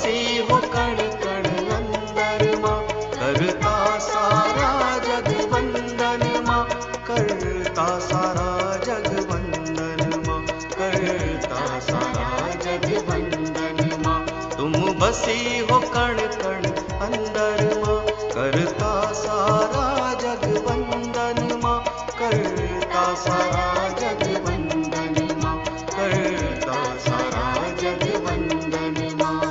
बसी हो कण कण अंदर माँ, करता सारा जग वंदन माँ, करता सारा जग वंदन माँ, करता सारा जग वंदन माँ। तुम बसी हो कण कण अंदर माँ, करता सारा जग वंदन माँ, करता सारा जग वंदन माँ, करता सारा जग वंदन माँ।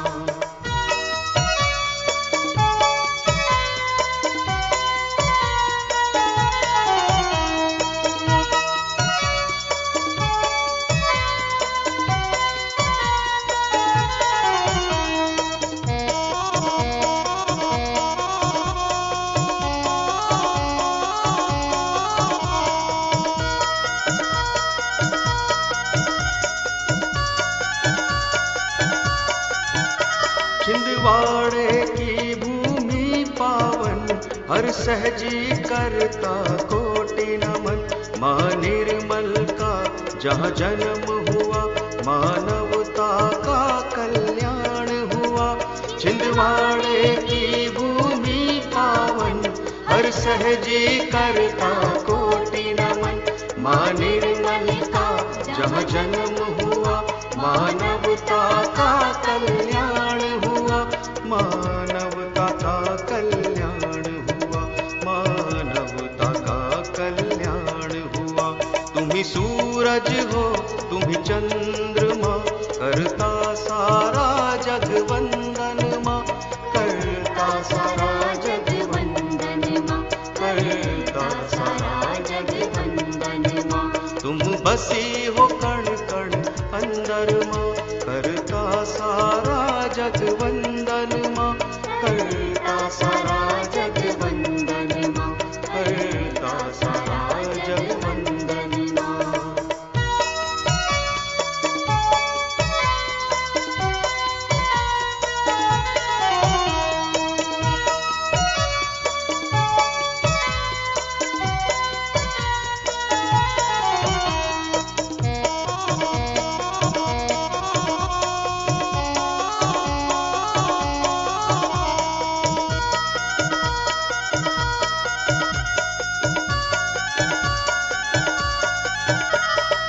छिंदवाड़े की भूमि पावन, हर सहजी करता कोटि नमन। माँ निर्मल का जहाँ जन्म हुआ, मानवता का कल्याण हुआ। छिंदवाड़े की भूमि पावन, हर सहजी करता कोटि नमन। माँ निर्मल का जहाँ जन्म हुआ, मानवता का कल्याण हुआ, मानवता का कल्याण हुआ, मानवता का कल्याण हुआ। तुम ही सूरज हो, तुम ही चंद्रमा, करता सारा जग वंदन माँ, करता सारा जग वंदन माँ, करता सारा जग वंदन माँ। तुम बसी हो कण कण अंदर माँ, करता सारा जग वंदन माँ, करता सारा जग वंदन माँ, करता सारा जग वंदन माँ।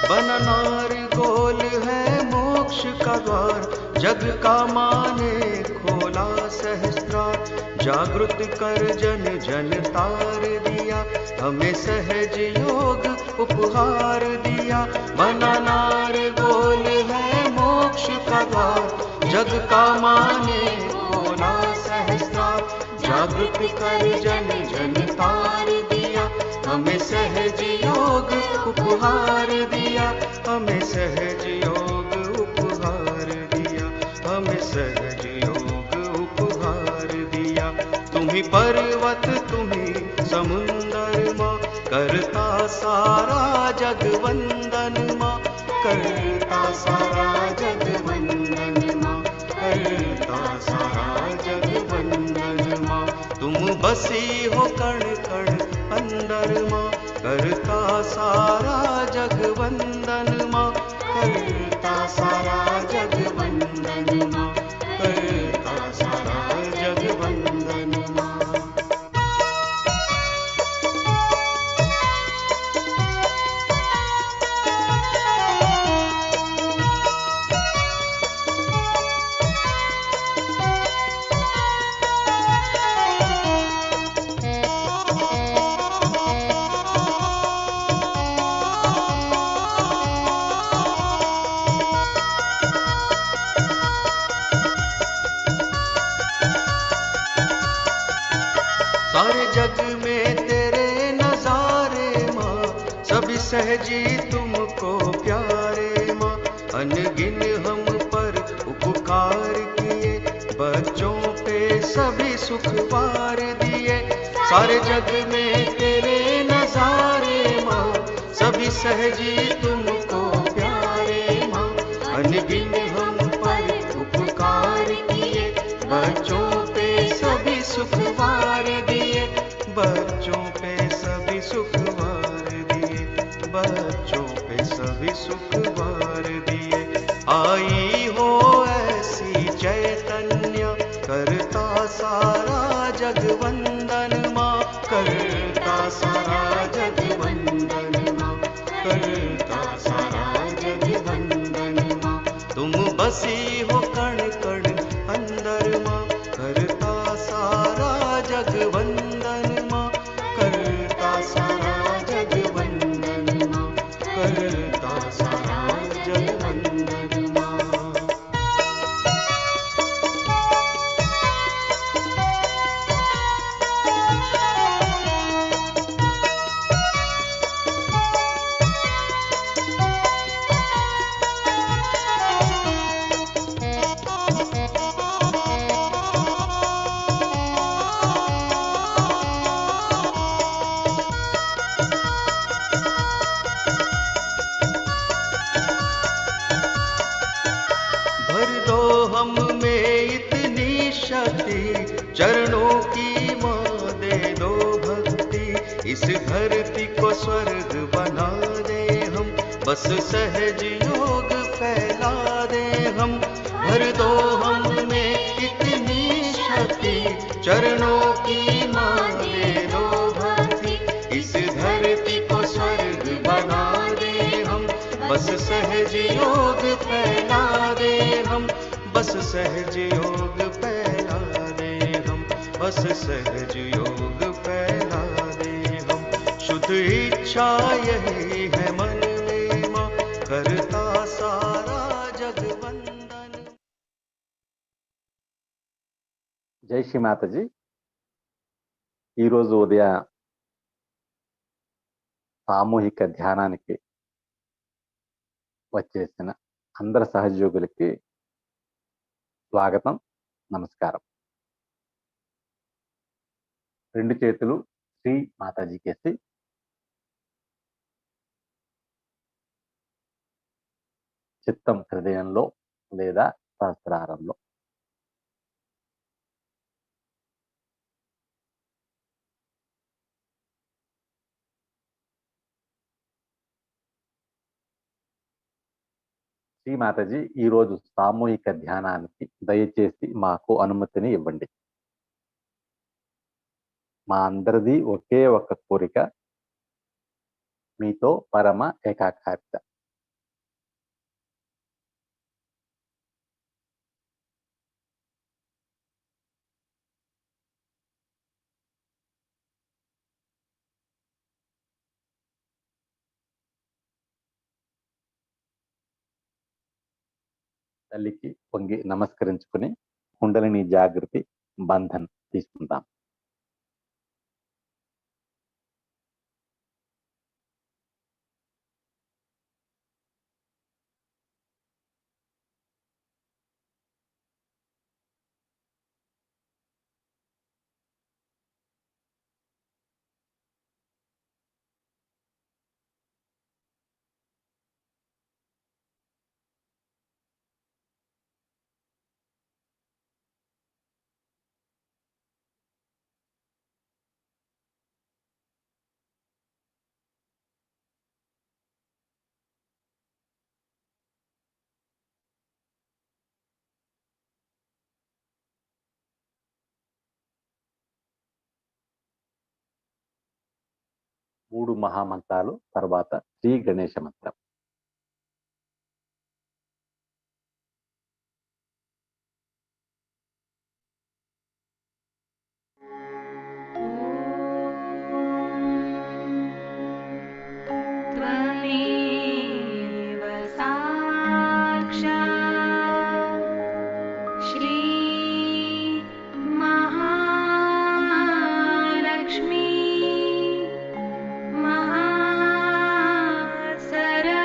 बना नार गोल है मोक्ष का द्वार, जग का माने खोला सहस्त्रार। जागृत कर जन जन तार दिया, हमें सहज योग उपहार दिया। बना नार गोल है मोक्ष का द्वार, जग का माने खोला सहस्त्रार। जागृत कर जन जन तार दिया, हमें सहज योग उपहार दिया, हमें सहज योग उपहार दिया, हमें सहज योग उपहार दिया। तुम्ही पर्वत तुम्ही समुंदर माँ, करता सारा जग वंदन माँ, करता सारा जग वंदन माँ, करता सारा जग वंदन माँ। तुम बसी हो कण कण अंदर माँ, करता सारा जग वंदन माँ, करता सारा जग वंदन माँ, करता सारा जग वंदन माँ। सारे जग में तेरे नजारे माँ, सभी सहजी तुमको प्यारे माँ। अनगिन हम पर उपकार किए, बच्चों पे सभी सुख वार दिए। सारे जग में तेरे नजारे माँ, सभी सहजी तुमको प्यारे माँ। अनगिन हम पर उपकार किए, बच्चों पे सभी सुख वार दिए, बच्चों पे सभी सुख वार दिए, बच्चों पे सभी सुख वार दिए। आई हो ऐसी चैतन्य करता सारा जग वंदन माँ, करता सारा जग वंदन माँ, करता सारा जग वंदन माँ। तुम बसी हो कण कण अंदर माँ, करता सारा जग वंदन माँ, करता सारा जग वंदन माँ, करता सारा जग वंदन माँ। भर दो हम में इतनी शक्ति, चरणों की माँ दे दो भक्ति, इस धरती को स्वर्ग बना दे हम, बस सहज योग फैला दे हम। भर दो हम में इतनी शक्ति, चरणों की माँ दे दो भक्ति, इस धरती को स्वर्ग बना दे हम, बस सहज योग फैला दे हम, बस सहज योग फैला दे हम, बस सहज योग फैला दे हम। शुद्ध इच्छा यही है मन में माँ, करता सारा जग वंदन। జై శ్రీ మాతాజీ. ఈరోజు ఉదయ సామూహిక ధ్యానానికి వచ్చేసిన అందరి సహయోగులకి స్వాగతం, నమస్కారం. రెండు చేతులు శ్రీ మాతాజీకేసి చిత్తం హృదయంలో లేదా సహస్రారంలో. శ్రీ మాతాజీ, ఈరోజు సామూహిక ధ్యానానికి దయచేసి మాకు అనుమతిని ఇవ్వండి. మా అందరిది ఒకే ఒక్క కోరిక, మీతో పరమ ఏకాకారిత. తల్లికి పొంగి నమస్కరించుకుని కుండలిని జాగృతి బంధన్ తీసుకుంటాం. మూడు మహామంత్రాలు తర్వాత శ్రీ గణేశ మంత్రం. सरस्वती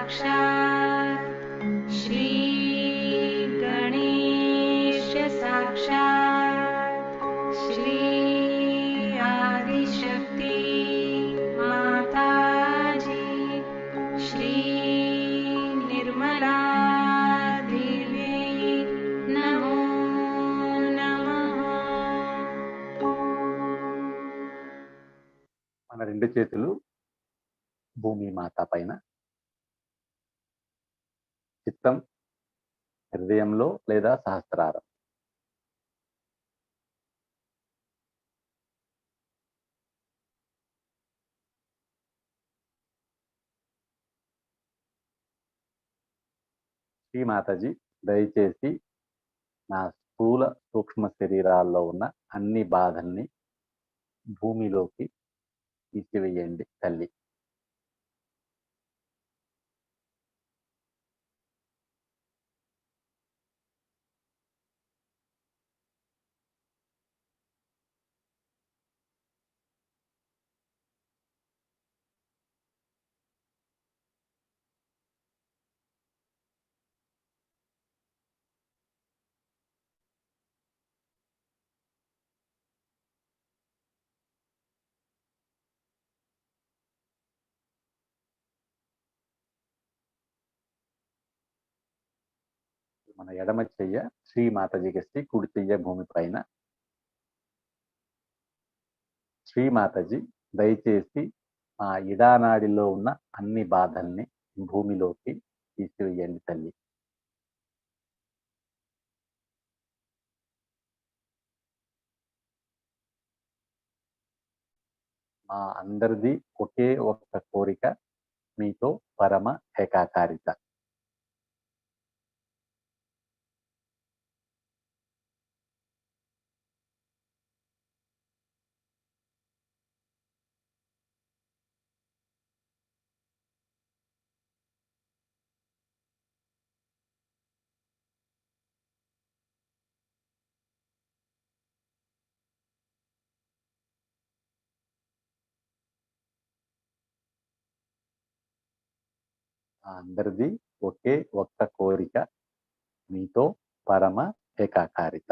साक्षात् श्री गणेश साक्षात् श्री आदिशक्ति माताजी श्री निर्मला देवी नमो नमः। మన రెండు చేతులు భూమి మాత పైన, చిత్తం హృదయంలో లేదా సహస్రారం. శ్రీ మాతాజీ, దయచేసి నా స్థూల సూక్ష్మ శరీరాల్లో ఉన్న అన్ని బాధల్ని భూమిలోకి తీసివేయండి తల్లి. మన ఎడమ చెయ్య శ్రీ మాతాజీకి ఇస్తే, కుడి చెయ్య భూమి పైన. శ్రీ మాతాజీ, దయచేసి మా ఇడానాడిలో ఉన్న అన్ని బాధల్ని భూమిలోకి తీసివేయండి తల్లి. మా అందరిది ఒకే ఒక్క కోరిక, మీతో పరమ ఏకాకారిత. మా అందరిది ఒకే ఒక్క కోరిక, మీతో పరమ ఏకాకారిత.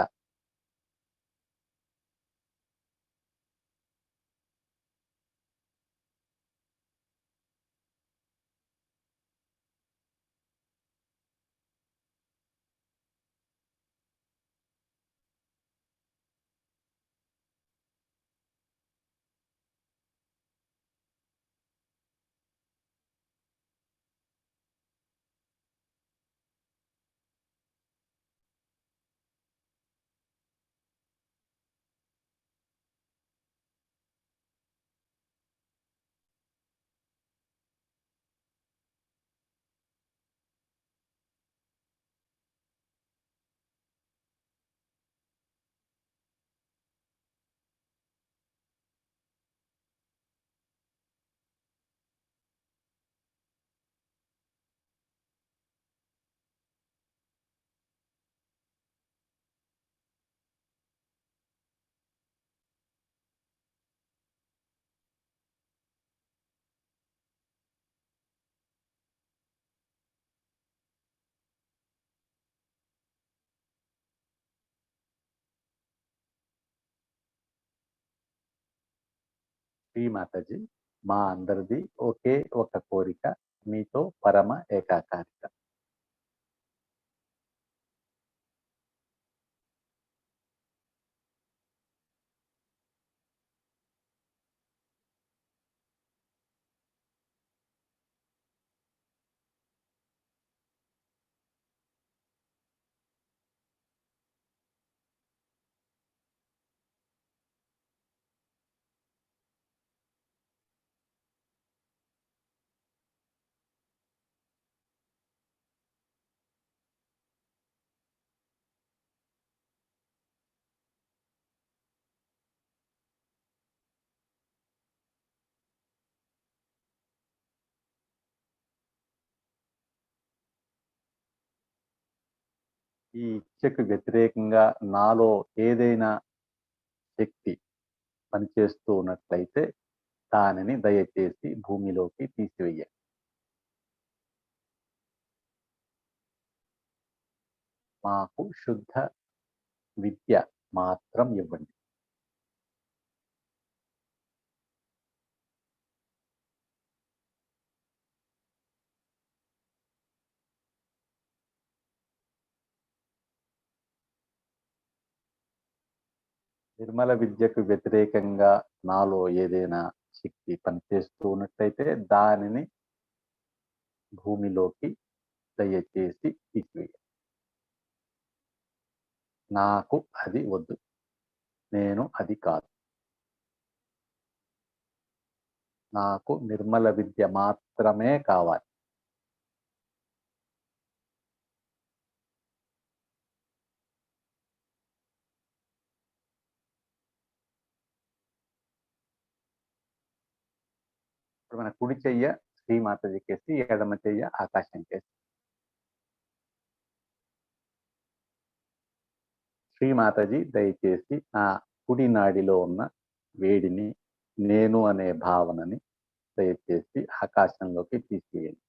శ్రీ మాతాజీ, మా అందరిది ఒకే ఒక కోరిక, మీతో పరమ ఏకాకారిత. ఈ ఇచ్చకు వ్యతిరేకంగా నాలో ఏదైనా శక్తి పనిచేస్తూ ఉన్నట్లయితే దానిని దయచేసి భూమిలోకి తీసివేయండి. మాకు శుద్ధ విద్య మాత్రం ఇవ్వండి. నిర్మల విద్యకు వ్యతిరేకంగా నాలో ఏదైనా శక్తి పనిచేస్తూ ఉన్నట్టయితే దానిని భూమిలోకి దయచేసి తీసివేయండి. నాకు అది వద్దు. నేను అది కాదు. నాకు నిర్మల విద్య మాత్రమే కావాలి. ఇప్పుడు మన కుడి చెయ్య శ్రీమాతజికేసి, ఎడమ చెయ్య ఆకాశంకేసి. శ్రీమాతజీ దయచేసి నా కుడి నాడిలో ఉన్న వేడిని, నేను అనే భావనని దయచేసి ఆకాశంలోకి తీసివేయండి.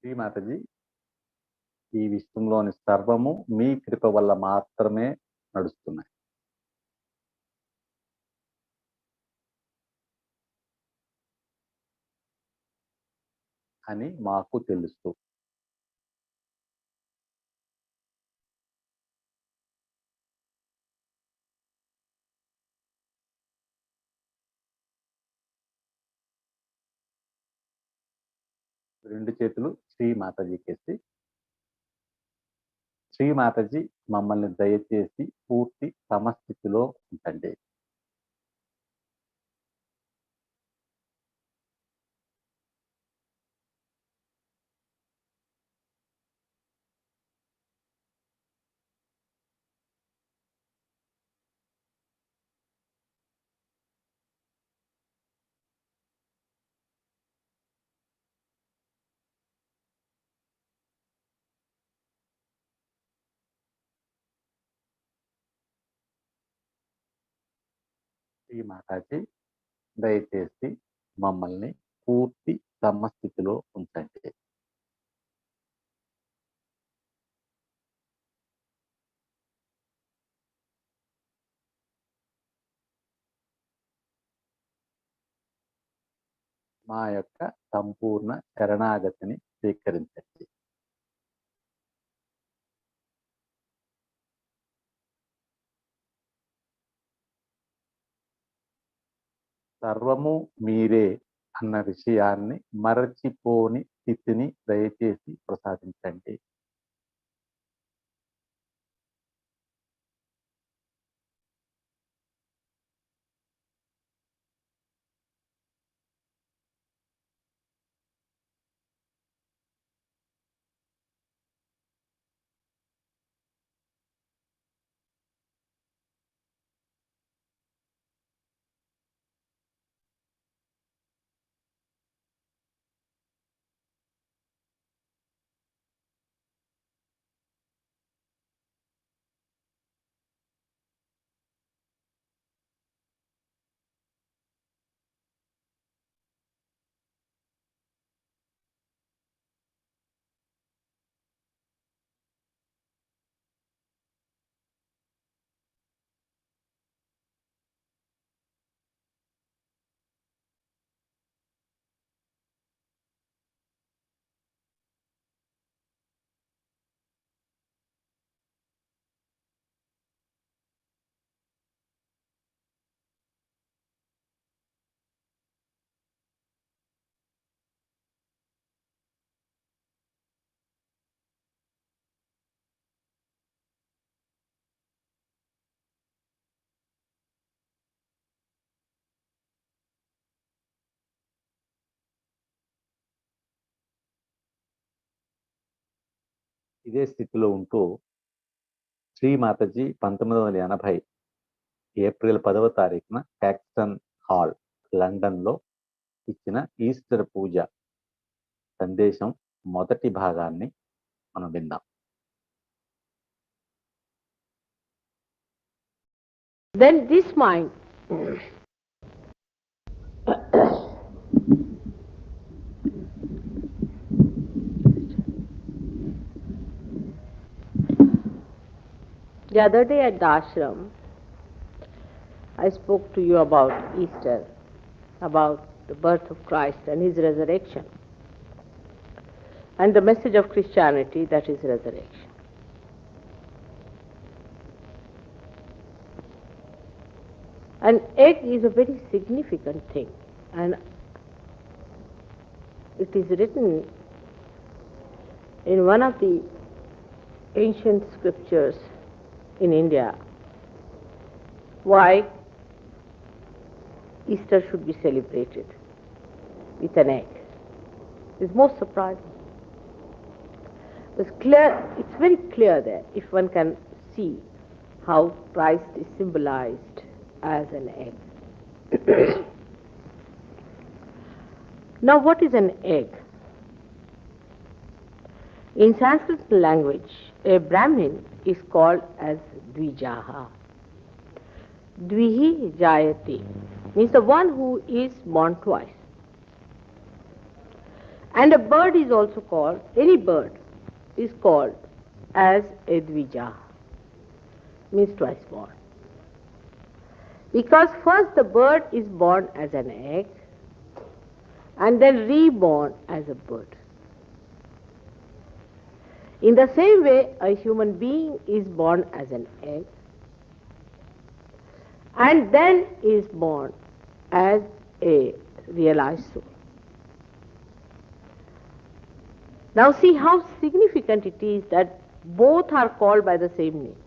శ్రీమాతజీ, ఈ విశ్వంలోని సర్వము మీ కృప వల్ల మాత్రమే నడుస్తున్నాయి. అని మాకు తెలుసు. రెండు చేతులు శ్రీమాతజీకేసి. శ్రీమాతజీ మమ్మల్ని దయచేసి పూర్తి సమస్థితిలో ఉంచండి. శ్రీమాతాజీ దయచేసి మమ్మల్ని పూర్తి సమస్థితిలో ఉంచండి. మా యొక్క సంపూర్ణ శరణాగతిని స్వీకరించండి. సర్వము మీరే అన్న విషయాన్ని మరచిపోని స్థితిని దయచేసి ప్రసాదించండి. ఇదే స్థితిలో ఉంటూ శ్రీమాతజీ 1980 ఏప్రిల్ 10వ తారీఖున క్యాక్స్టన్ హాల్ లండన్లో ఇచ్చిన ఈస్టర్ పూజ సందేశం మొదటి భాగాన్ని మనం విందాం. Then this mind the other day at the ashram, I spoke to you about Easter, about the birth of Christ and his resurrection, and the message of Christianity, that is resurrection. An egg is a very significant thing, and it is written in one of the ancient scriptures in India why Easter should be celebrated with an egg. It's most surprising. It's very clear there if one can see how Christ is symbolized as an egg. Now, what is an egg? In Sanskrit language, a Brahmin is called as Dvijaha. Dvihi Jayati means the one who is born twice. And a bird is also called, any bird is called as a Dvijaha, means twice born. Because first the bird is born as an egg and then reborn as a bird. In the same way, a human being is born as an egg and then is born as a realized soul. Now see how significant it is that both are called by the same name.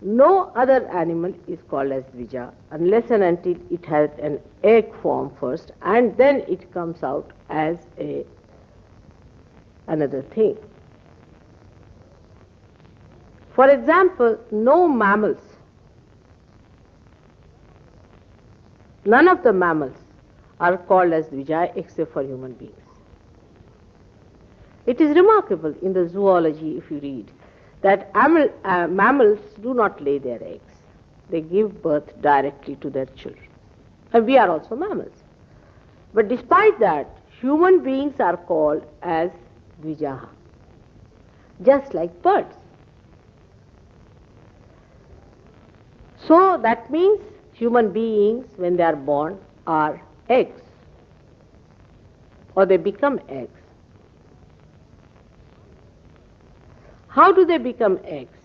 No other animal is called as Dvija unless and until it has an egg form first and then it comes out as another thing. For example, no mammals, none of the mammals are called as Dvija except for human beings. It is remarkable in the zoology, if you read, that mammals do not lay their eggs. They give birth directly to their children. And we are also mammals. But despite that, human beings are called as Dvijaha, just like birds. So that means human beings, when they are born, are eggs, or they become eggs. How do they become eggs?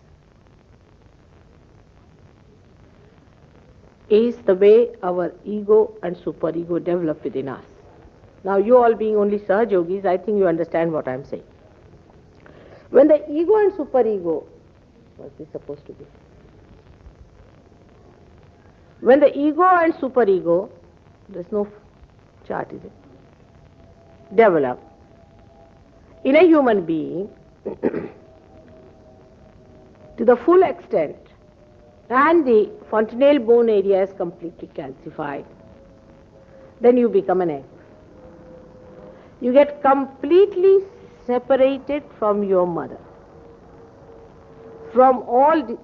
Is the way our ego and superego develop within us. Now you all being only Sahajogis, I think you understand what I am saying. When the ego and superego, what's this supposed to be? When the ego and superego, there's no chart, is it? Develop in a human being to the full extent and the fontanelle bone area is completely calcified, then you become an egg. You get completely separated from your mother, from all the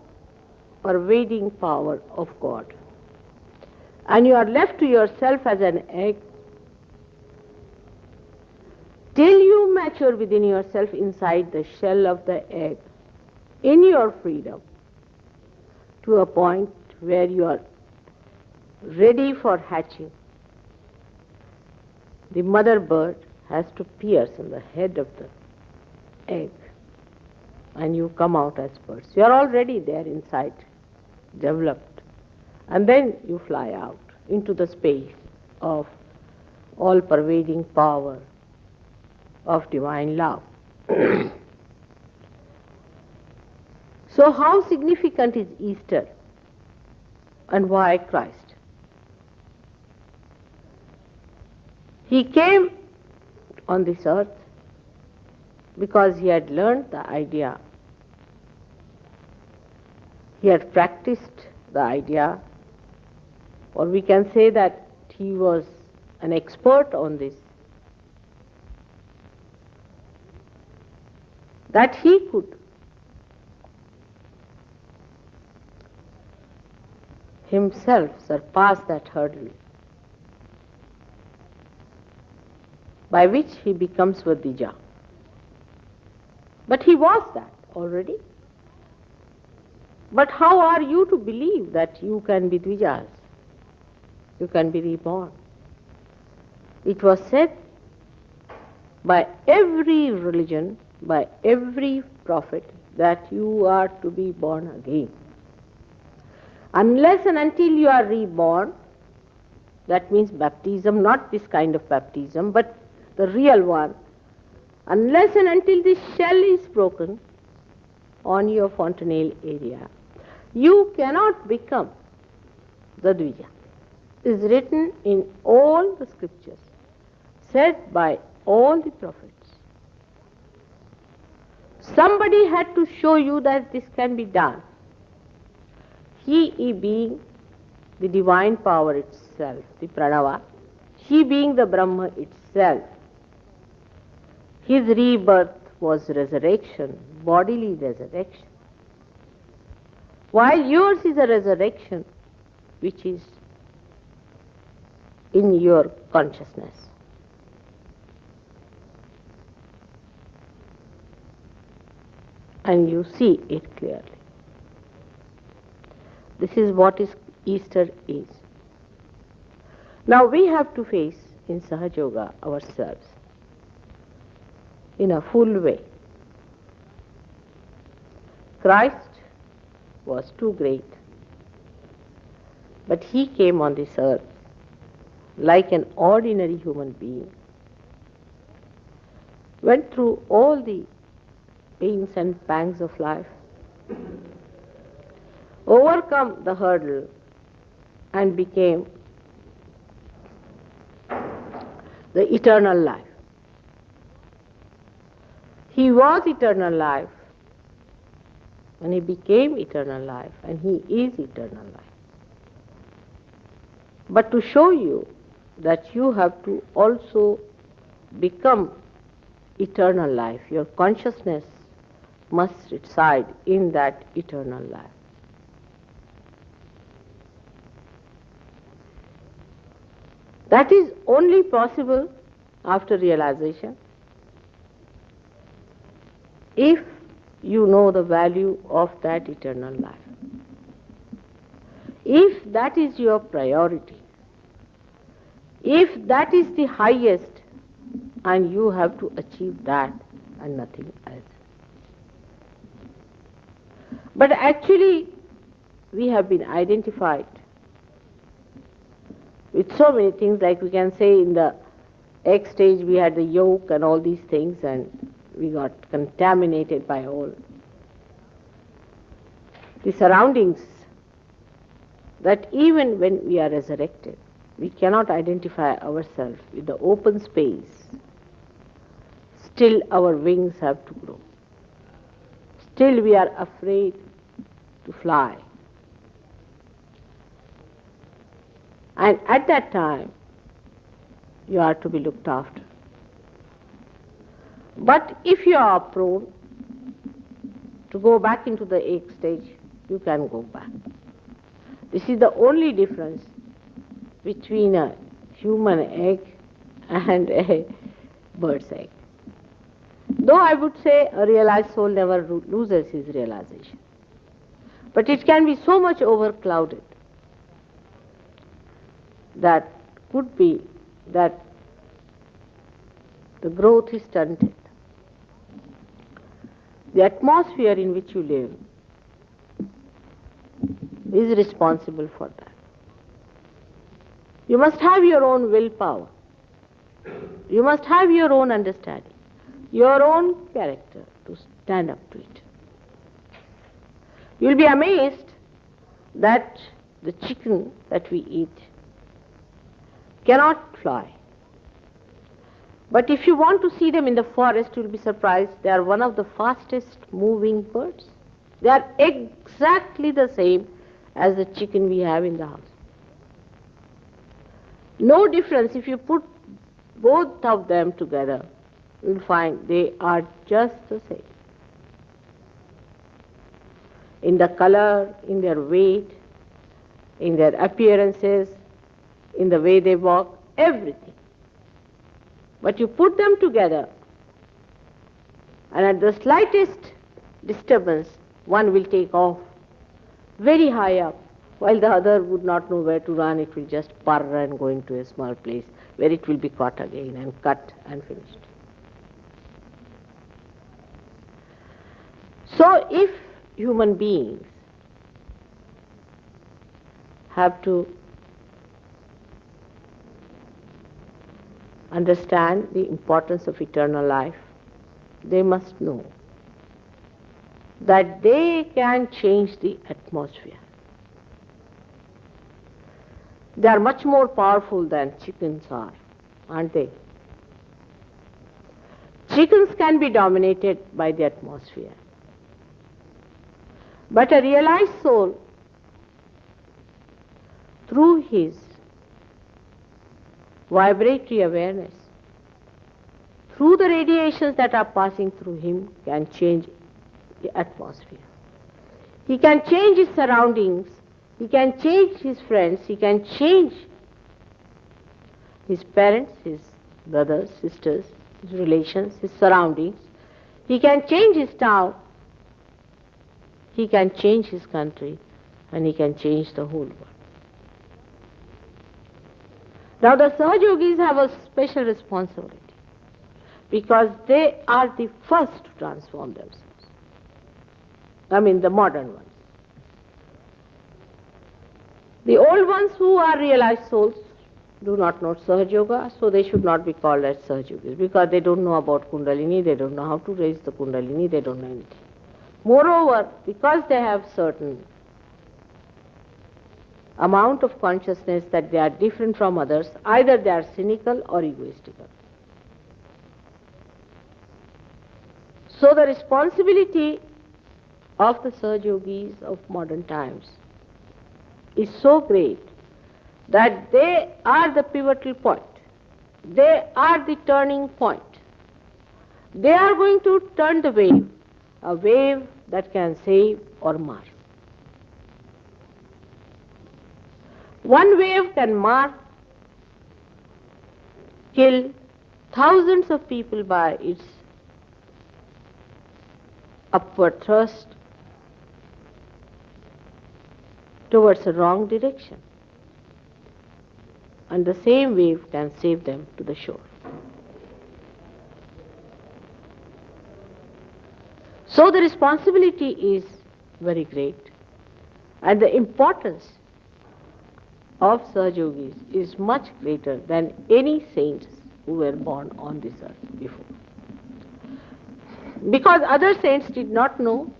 pervading power of God, and you are left to yourself as an egg till you mature within yourself inside the shell of the egg in your freedom to a point where you are ready for hatching. The mother bird has to pierce in the head of the egg and you come out as birds. You are already there inside, developed, and then you fly out into the space of all pervading power of divine love. So how significant is Easter and why Christ? He came on this earth because he had learned the idea, he had practiced the idea, or we can say that he was an expert on this, that he could himself surpass that hurdle by which he becomes Vadija. But he was that already. But how are you to believe that you can be Dvijas? You can be reborn. It was said by every religion, by every prophet, that you are to be born again. Unless and until you are reborn, that means baptism, not this kind of baptism, but the real one, unless and until this shell is broken on your fontanelle area, you cannot become the Dvija. It is written in all the scriptures, said by all the prophets. Somebody had to show you that this can be done. He being the divine power itself, the Pranava, he being the Brahma itself. His rebirth was resurrection, bodily resurrection. While yours is a resurrection which is in your consciousness. And you see it clearly. This is what Easter is. Now we have to face in Sahaja Yoga ourselves in a full way. Christ was too great, but he came on this earth like an ordinary human being, went through all the pains and pangs of life, overcome the hurdle and became the eternal life. He was eternal life and he became eternal life, and he is eternal life. But to show you that you have to also become eternal life, your consciousness must reside in that eternal life. That is only possible after realization. If you know the value of that eternal life, if that is your priority, if that is the highest, and you have to achieve that and nothing else. But actually, we have been identified with so many things, like we can say in the egg stage we had the yolk and all these things, and we got contaminated by all the surroundings, that even when we are resurrected, we cannot identify ourselves with the open space. Still our wings have to grow. Still we are afraid to fly. And at that time, you are to be looked after. But if you are prone to go back into the egg stage, you can go back. This is the only difference between a human egg and a bird's egg. Though I would say a realized soul never loses his realization. But it can be so much overclouded that could be that the growth is stunted. The atmosphere in which you live is responsible for that. You must have your own willpower. You must have your own understanding, your own character to stand up to it. You'll be amazed that the chicken that we eat cannot fly. But if you want to see them in the forest, you'll be surprised. They are one of the fastest moving birds. They are exactly the same as the chicken we have in the house. No difference. If you put both of them together, you'll find they are just the same. In the color, in their weight, in their appearances, in the way they walk, everything. But you put them together, and at the slightest disturbance, one will take off very high up, while the other would not know where to run. It will just purr and go into a small place where it will be caught again and cut and finished. So if human beings have to understand the importance of eternal life, they must know that they can change the atmosphere. They are much more powerful than chickens are, aren't they? Chickens can be dominated by the atmosphere. But a realized soul, through his vibratory awareness, through the radiations that are passing through him, can change the atmosphere. He can change his surroundings, he can change his friends, he can change his parents, his brothers, sisters, his relations, his surroundings. He can change his town, he can change his country, and he can change the whole world. Now the Sahajogis have a special responsibility because they are the first to transform themselves. I mean the modern ones. The old ones who are realized souls do not know Sahaja Yoga, so they should not be called as Sahajogis because they don't know about Kundalini, they don't know how to raise the Kundalini, they don't know anything. Moreover, because they have certain amount of consciousness that they are different from others, either they are cynical or egoistical. So the responsibility of the Sahajogis of modern times is so great that they are the pivotal point. They are the turning point. They are going to turn the wave, a wave that can save or mar. One wave can mar, kill thousands of people by its upward thrust towards a wrong direction. And the same wave can save them to the shore. So the responsibility is very great, and the importance of Sahajogis is much greater than any saints who were born on this earth before. Because other saints did not know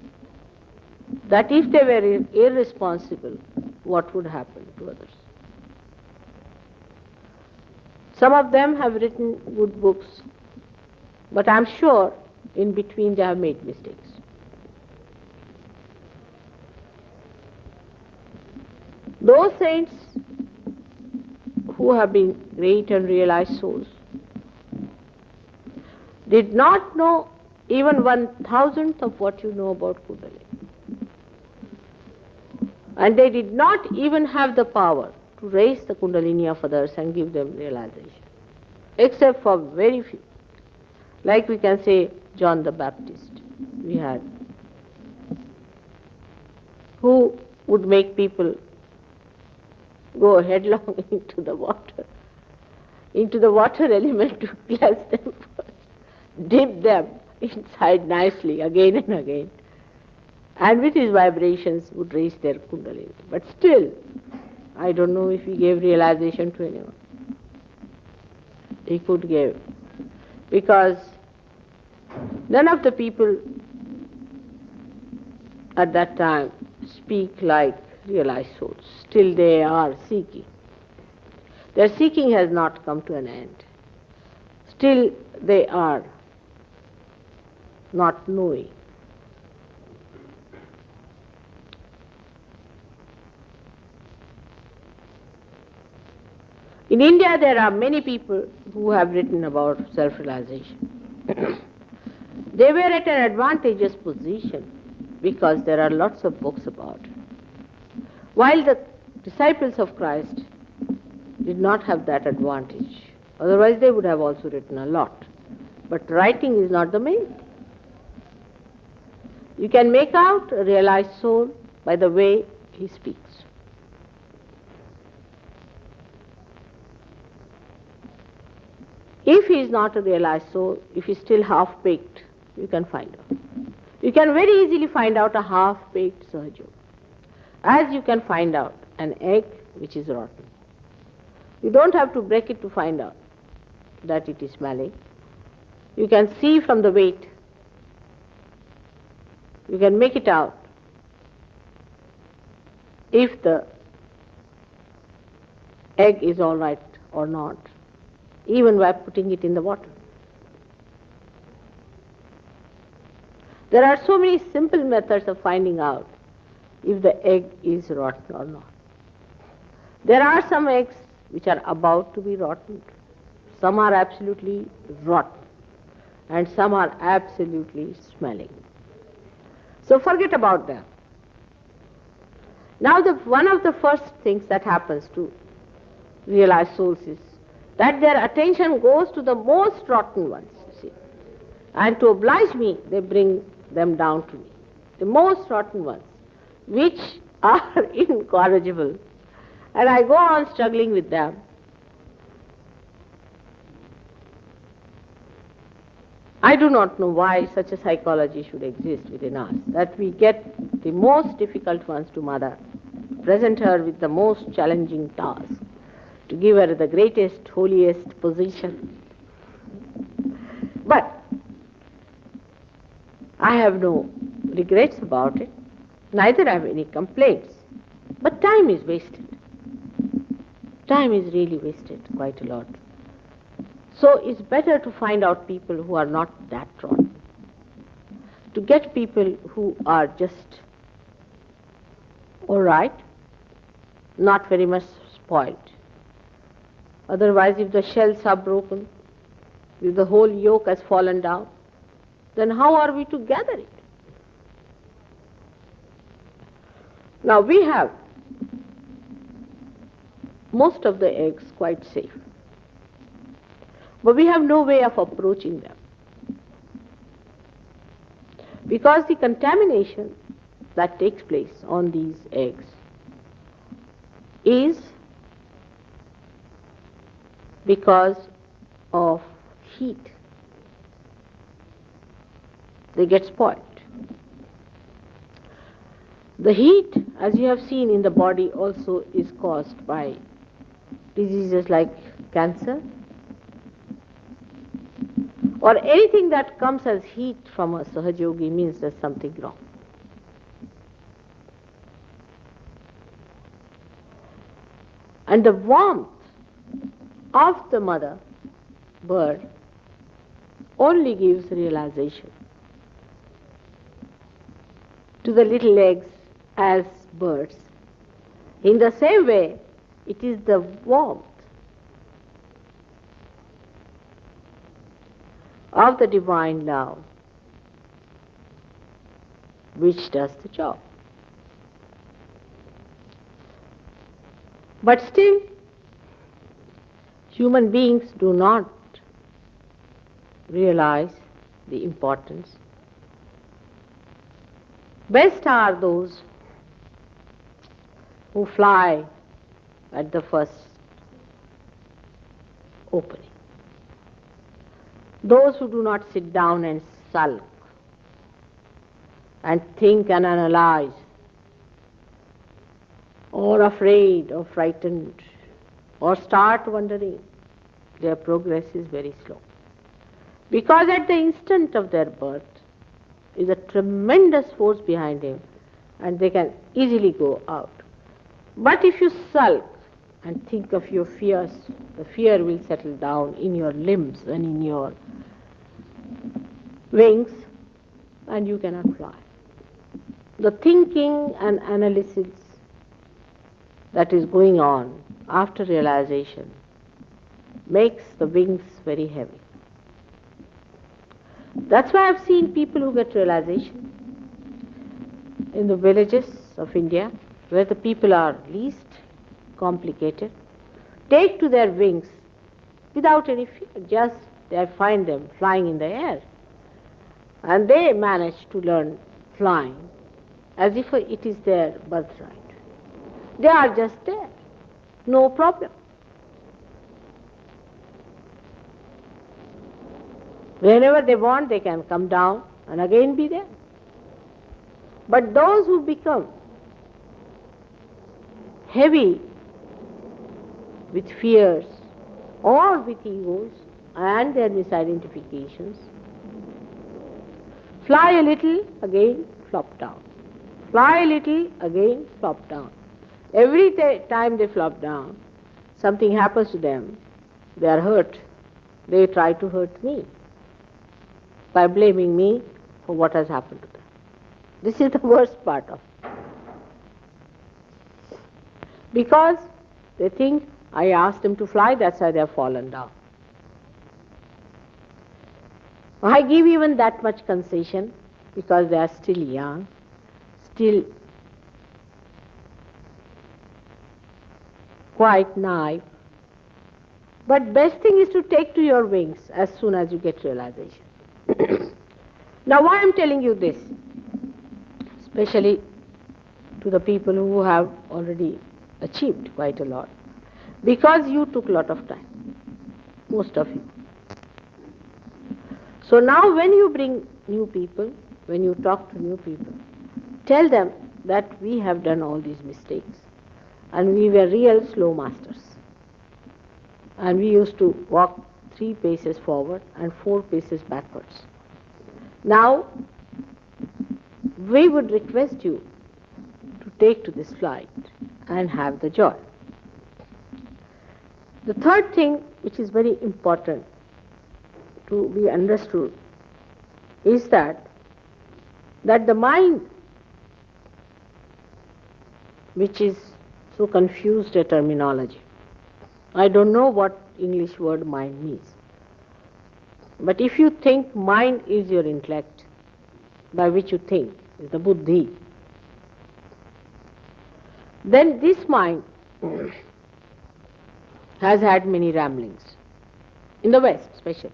that if they were irresponsible, what would happen to others. Some of them have written good books, but I'm sure in between they have made mistakes. Those saints who have been great and realized souls did not know even 1,000th of what you know about Kundalini. And they did not even have the power to raise the Kundalini of others and give them realization, except for very few. Like we can say John the Baptist, we had, who would make people go headlong into the water element to cleanse them first, dip them inside nicely again and again, and with his vibrations would raise their Kundalini. But still, I don't know if he gave realization to anyone. He could give, because none of the people at that time speak like realized souls. Still they are seeking. Their seeking has not come to an end. still they are not knowing. In India, there are many people who have written about self-realization. They were at an advantageous position because there are lots of books about it. While the disciples of Christ did not have that advantage, otherwise they would have also written a lot. But writing is not the main. You can make out a realized soul by the way he speaks. If he is not a realized soul, if he is still half-baked, you can find out. You can very easily find out a half-baked Sahaja, as you can find out an egg which is rotten. You don't have to break it to find out that it is smelling. You can see from the weight. You can make it out if the egg is all right or not, even by putting it in the water. There are so many simple methods of finding out if the egg is rotten or not. There are some eggs which are about to be rotten. Some are absolutely rotten and some are absolutely smelling. So forget about them. Now one of the first things that happens to realized souls is that their attention goes to the most rotten ones, you see. And to oblige me, they bring them down to me. The most rotten ones, which are incorrigible. And I go on struggling with them. I do not know why such a psychology should exist within us, that we get the most difficult ones to mother, present her with the most challenging task, to give her the greatest, holiest position. But I have no regrets about it, neither have any complaints. But time is wasted. Time is really wasted quite a lot. So it's better to find out people who are not that rotten, to get people who are just all right, not very much spoiled. Otherwise, if the shells are broken, if the whole yolk has fallen down, then how are we to gather it? Now we have most of the eggs quite safe, but we have no way of approaching them, because the contamination that takes place on these eggs is because of heat. They get spoiled. The heat, as you have seen in the body, also is caused by diseases like cancer, or anything that comes as heat from a Sahajogi means there's something wrong. And the warmth of the mother bird only gives realization to the little eggs as birds. In the same way, it is the warmth of the divine love which does the job. But still, human beings do not realize the importance. Best are those who fly at the first opening. Those who do not sit down and sulk and think and analyze, or afraid or frightened, or start wondering, their progress is very slow. Because at the instant of their birth is a tremendous force behind him, and they can easily go out. But if you sulk and think of your fears, the fear will settle down in your limbs and in your wings, and you cannot fly. The thinking and analysis that is going on after realization makes the wings very heavy. That's why I've seen people who get realization in the villages of India, where the people are least complicated, take to their wings without any fear. Just they find them flying in the air. And they manage to learn flying as if it is their birthright. They are just there. No problem. Whenever they want, they can come down and again be there. But those who become heavy with fears or with egos and their misidentifications, fly a little, again flop down. Fly a little, again flop down. Every time they flop down, something happens to them. They are hurt. They try to hurt me by blaming me for what has happened to them. This is the worst part of it. Because they think I asked them to fly, that's why they have fallen down. I give even that much concession because they are still young, still quite naive. But best thing is to take to your wings as soon as you get realization. Now why I am telling you this, especially to the people who have already achieved quite a lot, because you took a lot of time, most of you. So now when you bring new people, when you talk to new people, tell them that we have done all these mistakes and we were real slow masters. And we used to walk 3 paces forward and 4 paces backwards. Now, we would request you to take to this flight and have the joy. The third thing, which is very important to be understood, is that the mind, which is so confused a terminology, I don't know what English word mind means. But if you think mind is your intellect, by which you think, is the buddhi, then this mind has had many ramblings, in the West especially.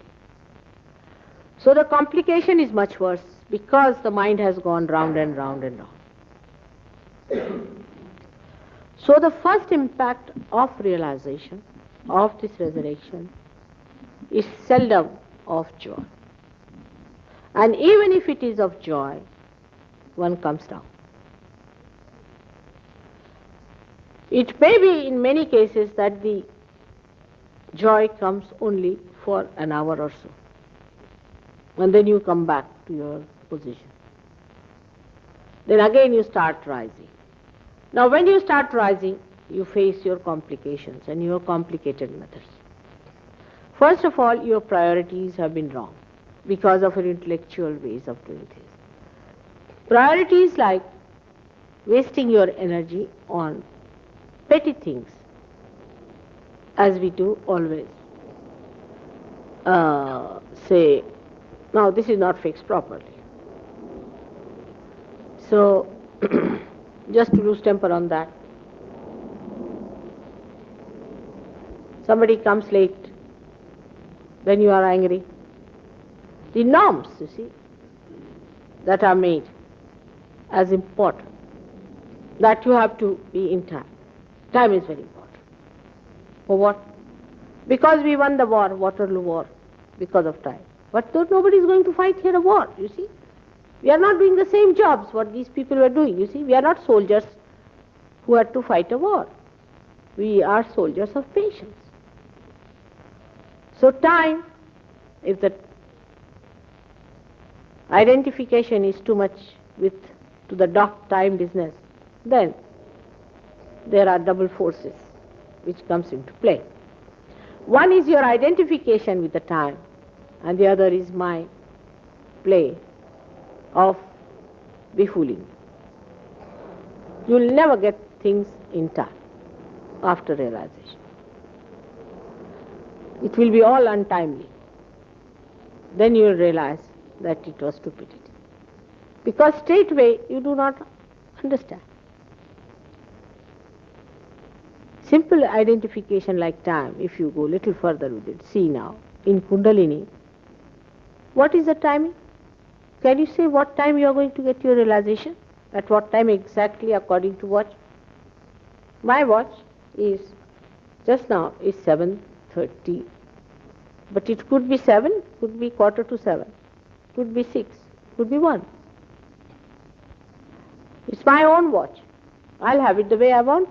So the complication is much worse because the mind has gone round and round and round. So the first impact of realization of this resurrection is seldom of joy. And even if it is of joy, one comes down. It may be in many cases that the joy comes only for an hour or so, and then you come back to your position. Then again you start rising. Now when you start rising, you face your complications and your complicated methods. First of all, your priorities have been wrong because of your intellectual ways of doing things. Priorities like wasting your energy on petty things, as we do always. Say, now this is not fixed properly. So, just to lose temper on that. Somebody comes late, then you are angry. The norms, you see, that are made as important, that you have to be in time. Time is very important. For what? Because we won the war, Waterloo War, because of time. But nobody is going to fight here a war, you see. We are not doing the same jobs what these people were doing, you see. We are not soldiers who had to fight a war. We are soldiers of patience. So time, if the identification is too much to the time business, then there are double forces which comes into play. One is your identification with the time, and the other is my play of befooling. You'll never get things in time after realization. It will be all untimely. Then you will realize that it was stupidity. Because straightway you do not understand. Simple identification like time, if you go a little further with it, see now, in Kundalini, what is the timing? Can you say what time you are going to get your realization? At what time exactly according to watch? My watch is, just now, is 7:30. But it could be 7, could be quarter to 7, could be 6, could be 1. It's my own watch. I'll have it the way I want.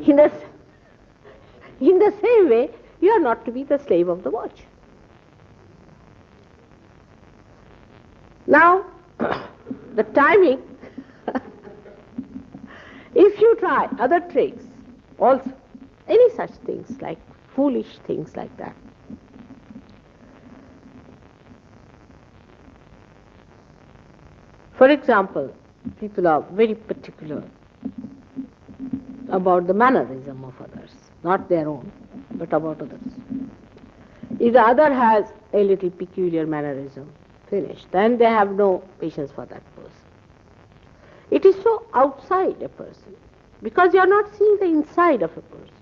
In the same way, you are not to be the slave of the watch. Now, the timing, if you try other tricks also, any such things like foolish things like that, for example, people are very particular about the mannerism of others, not their own, but about others. If the other has a little peculiar mannerism, finished, then they have no patience for that person. It is so outside a person, because you are not seeing the inside of a person.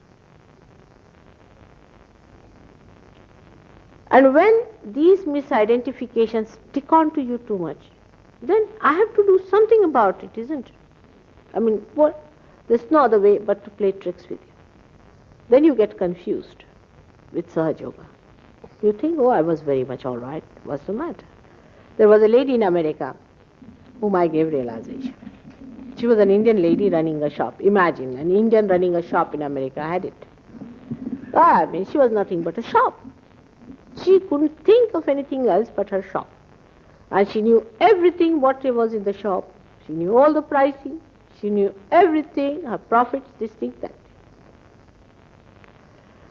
And when these misidentifications stick on to you too much, then I have to do something about it, isn't it? I mean, what? There's no other way but to play tricks with you. Then you get confused with Sahaja Yoga. You think, oh, I was very much all right. What's the matter? There was a lady in America whom I gave realization. She was an Indian lady running a shop. Imagine, an Indian running a shop in America had it. I mean, she was nothing but a shop. She couldn't think of anything else but her shop. And she knew everything what was in the shop. She knew all the pricing. She knew everything, her profits, this thing, that.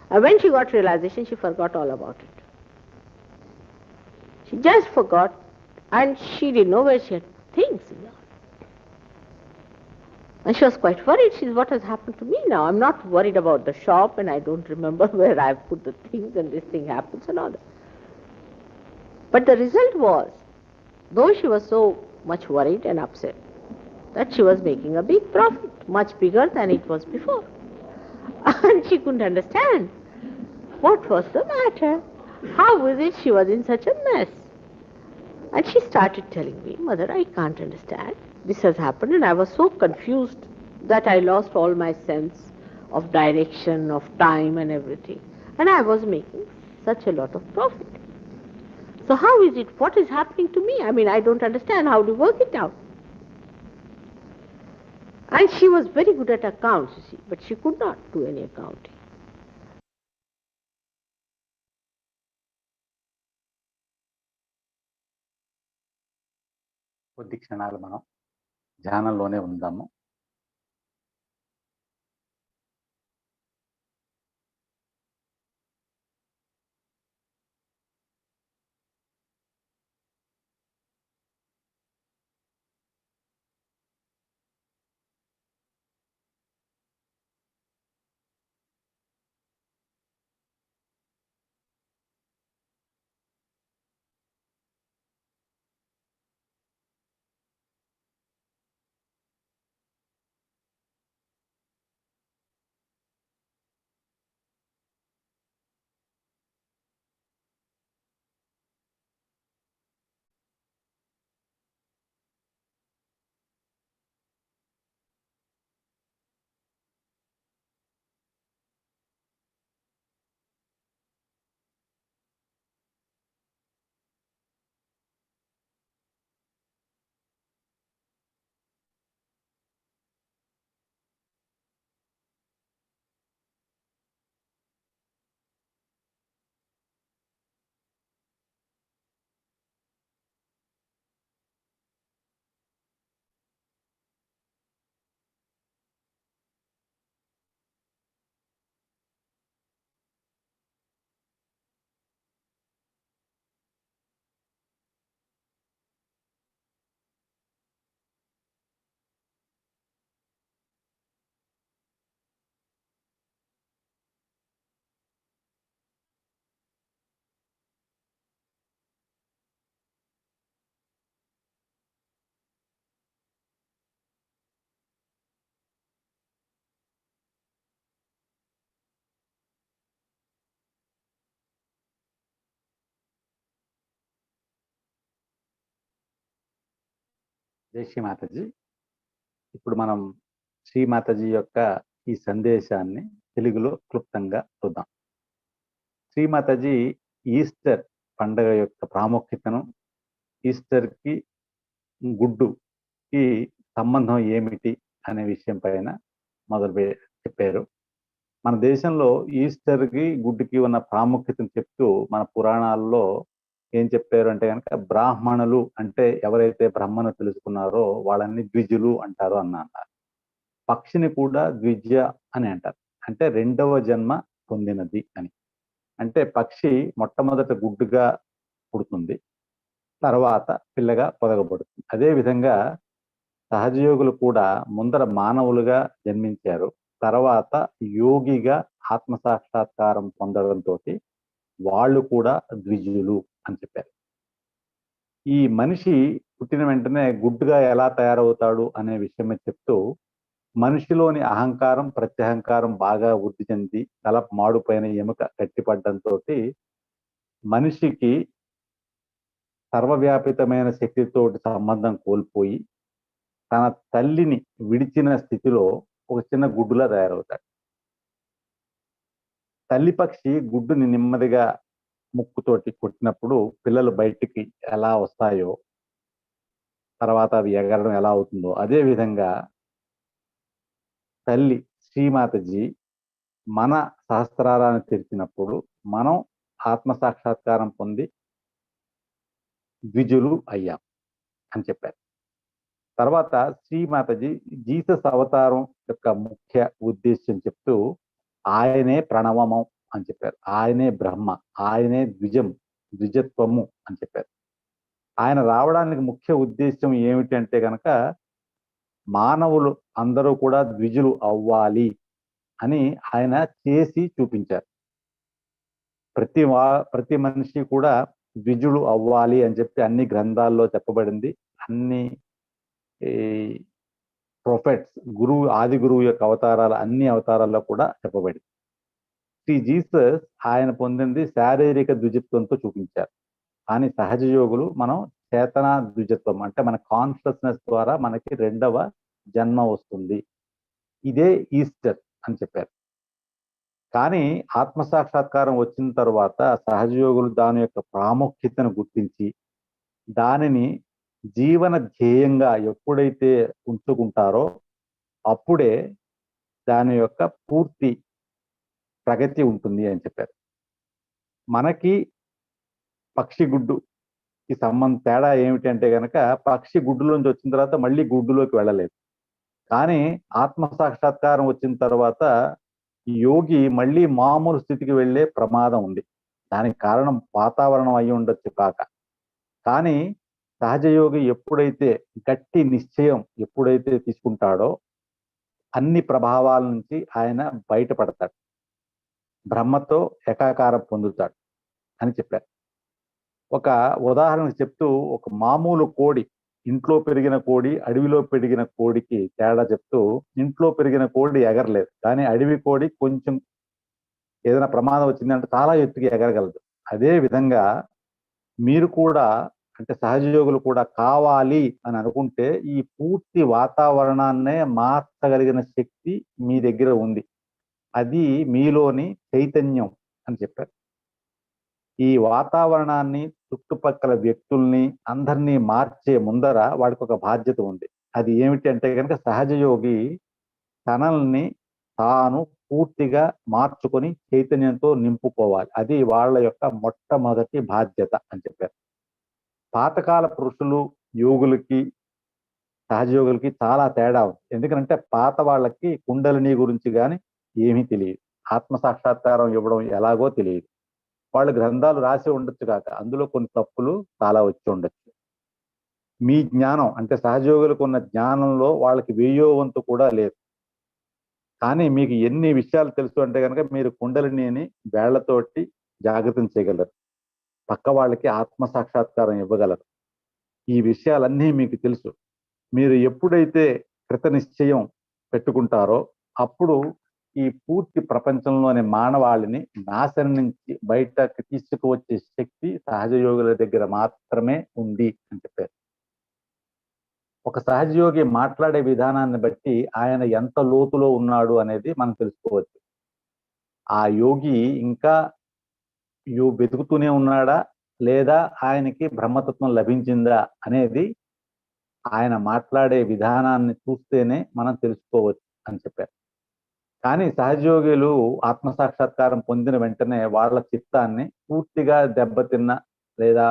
And when she got realization, she forgot all about it. She just forgot, and she didn't know where she had things. And she was quite worried. She said, what has happened to me now? I'm not worried about the shop, and I don't remember where I've put the things, and this thing happens and all that. But the result was, though she was so much worried and upset, that she was making a big profit, much bigger than it was before. And she couldn't understand what was the matter. How was it she was in such a mess? And she started telling me, Mother, I can't understand. This has happened, and I was so confused that I lost all my sense of direction, of time and everything. And I was making such a lot of profit. So how is it? What is happening to me? I mean, I don't understand. How to work it out? And she was very good at accounts, you see, but she could not do any accounting. కొద్ది క్షణాలు మనం ధ్యానంలోనే ఉందాము. జై శ్రీమాతాజీ. ఇప్పుడు మనం శ్రీమాతాజీ యొక్క ఈ సందేశాన్ని తెలుగులో క్లుప్తంగా చూద్దాం. శ్రీమాతాజీ ఈస్టర్ పండుగ యొక్క ప్రాముఖ్యతను, ఈస్టర్కి గుడ్డుకి సంబంధం ఏమిటి అనే విషయం పైన మొదలు చెప్పారు. మన దేశంలో ఈస్టర్కి గుడ్డుకి ఉన్న ప్రాముఖ్యతను చెప్తూ మన పురాణాల్లో ఏం చెప్పారు అంటే కనుక, బ్రాహ్మణులు అంటే ఎవరైతే బ్రహ్మను తెలుసుకున్నారో వాళ్ళని ద్విజులు అంటారు అన్నారు. పక్షిని కూడా ద్విజ అని అంటారు, అంటే రెండవ జన్మ పొందినది అని. అంటే పక్షి మొట్టమొదట గుడ్డుగా పుడుతుంది, తర్వాత పిల్లగా పొదగబడుతుంది. అదేవిధంగా సహజయోగులు కూడా ముందర మానవులుగా జన్మించారు, తర్వాత యోగిగా ఆత్మసాక్షాత్కారం పొందడంతో వాళ్ళు కూడా ద్విజులు అని చెప్పారు. ఈ మనిషి పుట్టిన వెంటనే గుడ్డుగా ఎలా తయారవుతాడు అనే విషయమే చెప్తూ, మనిషిలోని అహంకారం ప్రత్యహంకారం బాగా వృద్ధి చెంది తల మాడుపైన ఎముక గట్టిపడడంతో మనిషికి సర్వవ్యాపితమైన శక్తితోటి సంబంధం కోల్పోయి తన తల్లిని విడిచిన స్థితిలో ఒక చిన్న గుడ్డులా తయారవుతాడు. తల్లి పక్షి గుడ్డుని నెమ్మదిగా ముక్కుతోటి కొట్టినప్పుడు పిల్లలు బయటికి ఎలా వస్తాయో, తర్వాత అవి ఎగరడం ఎలా అవుతుందో, అదే విధంగా తల్లి శ్రీమాతజీ మన సహస్రారాన్ని తెరిచినప్పుడు మనం ఆత్మసాక్షాత్కారం పొంది ద్విజులు అయ్యాం అని చెప్పారు. తర్వాత శ్రీమాతజీ జీసస్ అవతారం యొక్క ముఖ్య ఉద్దేశం చెప్తూ, ఆయనే ప్రణవము అని చెప్పారు, ఆయనే బ్రహ్మ, ఆయనే ద్విజత్వము అని చెప్పారు. ఆయన రావడానికి ముఖ్య ఉద్దేశం ఏమిటి అంటే కనుక, మానవులు అందరూ కూడా ద్విజులు అవ్వాలి అని ఆయన చేసి చూపించారు. ప్రతి మనిషి కూడా ద్విజులు అవ్వాలి అని చెప్పి అన్ని గ్రంథాల్లో చెప్పబడింది. అన్ని ప్రొఫెట్స్, ఆది గురువు యొక్క అవతారాలు అన్ని అవతారాల్లో కూడా చెప్పబడింది. శ్రీ జీసస్ ఆయన పొందింది శారీరక ద్విజత్వంతో చూపించారు, కానీ సహజ యోగులు మనం చేతన ద్విజత్వం, అంటే మన కాన్షియస్నెస్ ద్వారా మనకి రెండవ జన్మ వస్తుంది, ఇదే ఈస్టర్ అని చెప్పారు. కానీ ఆత్మసాక్షాత్కారం వచ్చిన తర్వాత సహజయోగులు దాని యొక్క ప్రాముఖ్యతను గుర్తించి దానిని జీవన ధ్యేయంగా ఎప్పుడైతే ఉంచుకుంటారో అప్పుడే దాని యొక్క పూర్తి ప్రగతి ఉంటుంది అని చెప్పారు. మనకి పక్షి గుడ్డుకి తేడా ఏమిటి అంటే కనుక, పక్షి గుడ్డులోంచి వచ్చిన తర్వాత మళ్ళీ గుడ్డులోకి వెళ్ళలేదు, కానీ ఆత్మసాక్షాత్కారం వచ్చిన తర్వాత యోగి మళ్ళీ మామూలు స్థితికి వెళ్ళే ప్రమాదం ఉంది. దానికి కారణం వాతావరణం అయి ఉండొచ్చు కాక, కానీ సహజయోగి ఎప్పుడైతే గట్టి నిశ్చయం ఎప్పుడైతే తీసుకుంటాడో అన్ని ప్రభావాల నుంచి ఆయన బయటపడతాడు, బ్రహ్మతో ఏకాకారం పొందుతాడు అని చెప్పారు. ఒక ఉదాహరణ చెప్తూ, ఒక మామూలు కోడి, ఇంట్లో పెరిగిన కోడి అడవిలో పెరిగిన కోడికి తేడా చెప్తూ, ఇంట్లో పెరిగిన కోడి ఎగరలేదు, కానీ అడవి కోడి కొంచెం ఏదైనా ప్రమాదం వచ్చిందంటే చాలా ఎత్తుకి ఎగరగలదు. అదే విధంగా మీరు కూడా, అంటే సహజయోగులు కూడా కావాలి అని అనుకుంటే ఈ పూర్తి వాతావరణాన్నే మార్చగలిగిన శక్తి మీ దగ్గర ఉంది, అది మీలోని చైతన్యం అని చెప్పారు. ఈ వాతావరణాన్ని, చుట్టుపక్కల వ్యక్తుల్ని అందరినీ మార్చే ముందర వాడికి ఒక బాధ్యత ఉంది. అది ఏమిటి అంటే కనుక, సహజయోగి తనల్ని తాను పూర్తిగా మార్చుకొని చైతన్యంతో నింపుకోవాలి, అది వాళ్ళ యొక్క మొట్టమొదటి బాధ్యత అని చెప్పారు. పాతకాల పురుషులు యోగులకి సహజయోగులకి చాలా తేడా ఉంది. ఎందుకంటే పాత వాళ్ళకి కుండలిని గురించి కానీ ఏమీ తెలియదు, ఆత్మసాక్షాత్కారం ఇవ్వడం ఎలాగో తెలియదు. వాళ్ళు గ్రంథాలు రాసి ఉండొచ్చు కాక అందులో కొన్ని తప్పులు చాలా వచ్చి ఉండొచ్చు. మీ జ్ఞానం, అంటే సహజయోగులకు ఉన్న జ్ఞానంలో వాళ్ళకి 1000వ వంతు కూడా లేదు, కానీ మీకు ఎన్ని విషయాలు తెలుసు అంటే కనుక మీరు కుండలిని వేళ్లతోటి జాగ్రత్త చేయగలరు, పక్క వాళ్ళకి ఆత్మసాక్షాత్కారం ఇవ్వగలరు. ఈ విషయాలన్నీ మీకు తెలుసు. మీరు ఎప్పుడైతే కృత నిశ్చయం పెట్టుకుంటారో అప్పుడు ఈ పూర్తి ప్రపంచంలోని మానవాళిని నాశనం నుంచి బయటకు తీసుకువచ్చే శక్తి సహజయోగుల దగ్గర మాత్రమే ఉంది అని చెప్పారు. ఒక సహజయోగి మాట్లాడే విధానాన్ని బట్టి ఆయన ఎంత లోతులో ఉన్నాడు అనేది మనం తెలుసుకోవచ్చు. ఆ యోగి ఇంకా వెతుకుతూనే ఉన్నాడా, లేదా ఆయనకి బ్రహ్మతత్వం లభించిందా అనేది ఆయన మాట్లాడే విధానాన్ని చూస్తేనే మనం తెలుసుకోవచ్చు అని చెప్పారు. కానీ సహజయోగులు ఆత్మసాక్షాత్కారం పొందిన వెంటనే వాళ్ళ చిత్తాన్ని పూర్తిగా దెబ్బతిన్న లేదా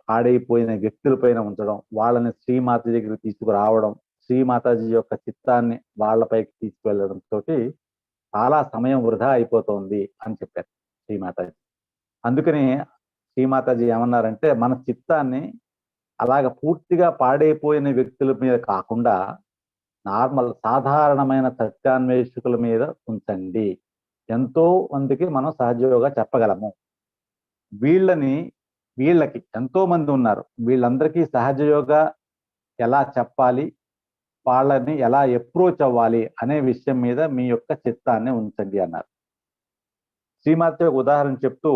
పాడైపోయిన వ్యక్తులపైన ఉంచడం, వాళ్ళని శ్రీమాత దగ్గరికి తీసుకురావడం, శ్రీమాతాజీ యొక్క చిత్తాన్ని వాళ్ళపైకి తీసుకువెళ్ళడం తోటి చాలా సమయం వృధా అయిపోతుంది అని చెప్పారు శ్రీమాతాజీ. అందుకని శ్రీమాతాజీ ఏమన్నారంటే, మన చిత్తాన్ని అలాగ పూర్తిగా పాడైపోయిన వ్యక్తుల మీద కాకుండా నార్మల్ సాధారణమైన సత్యాన్వేషకుల మీద ఉంచండి. ఎంతో మందికి మనం సహజయోగా చెప్పగలము. వీళ్ళకి ఎంతో మంది ఉన్నారు, వీళ్ళందరికీ సహజయోగా ఎలా చెప్పాలి, వాళ్ళని ఎలా అప్రోచ్ అవ్వాలి అనే విషయం మీద మీ యొక్క చిత్తాన్ని ఉంచండి అన్నారు. శ్రీమాత ఒక ఉదాహరణ చెప్తూ,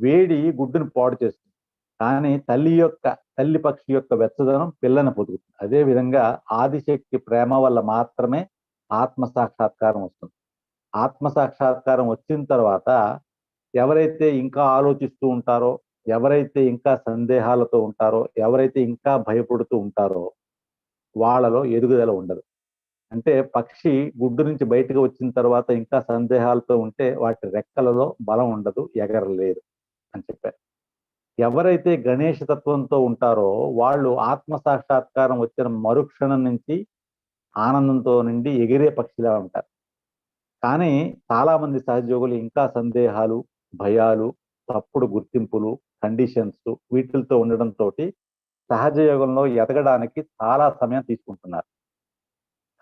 వేడి గుడ్డును పాడు చేస్తుంది, కానీ తల్లి పక్షి యొక్క వెచ్చదనం పిల్లను పొదుగుతుంది. అదే విధంగా ఆదిశక్తి ప్రేమ వల్ల మాత్రమే ఆత్మ సాక్షాత్కారం వస్తుంది. ఆత్మ సాక్షాత్కారం వచ్చిన తర్వాత ఎవరైతే ఇంకా ఆలోచిస్తూ ఉంటారో, ఎవరైతే ఇంకా సందేహాలతో ఉంటారో, ఎవరైతే ఇంకా భయపడుతూ ఉంటారో వాళ్ళలో ఎదుగుదల ఉండదు. అంటే పక్షి గుడ్డు నుంచి బయటకు వచ్చిన తర్వాత ఇంకా సందేహాలతో ఉంటే వాటి రెక్కలలో బలం ఉండదు, ఎగరలేదు అని చెప్పారు. ఎవరైతే గణేష తత్వంతో ఉంటారో వాళ్ళు ఆత్మ సాక్షాత్కారం వచ్చిన మరుక్షణం నుంచి ఆనందంతో నిండి ఎగిరే పక్షిలా ఉంటారు. కానీ చాలా మంది సహజయోగులు ఇంకా సందేహాలు, భయాలు, తప్పుడు గుర్తింపులు, కండిషన్స్ వీటితో ఉండడంతో సహజయోగంలో ఎదగడానికి చాలా సమయం తీసుకుంటున్నారు.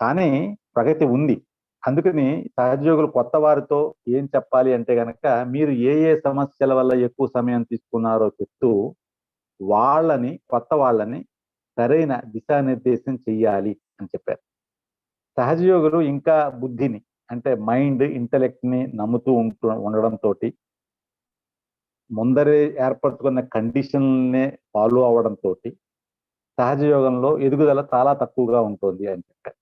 కానీ ప్రగతి ఉంది. అందుకని సహజయోగులు కొత్త వారితో ఏం చెప్పాలి అంటే గనక, మీరు ఏ సమస్యల వల్ల ఎక్కువ సమయం తీసుకున్నారో చెప్తూ కొత్త వాళ్ళని సరైన దిశానిర్దేశం చెయ్యాలి అని చెప్పారు. సహజయోగులు ఇంకా బుద్ధిని అంటే మైండ్, ఇంటెలెక్ట్ ని నమ్ముతూ ఉండడంతో ముందరే ఏర్పరచుకున్న కండిషన్నే ఫాలో అవడంతో సహజయోగంలో ఎదుగుదల చాలా తక్కువగా ఉంటుంది అని చెప్పారు.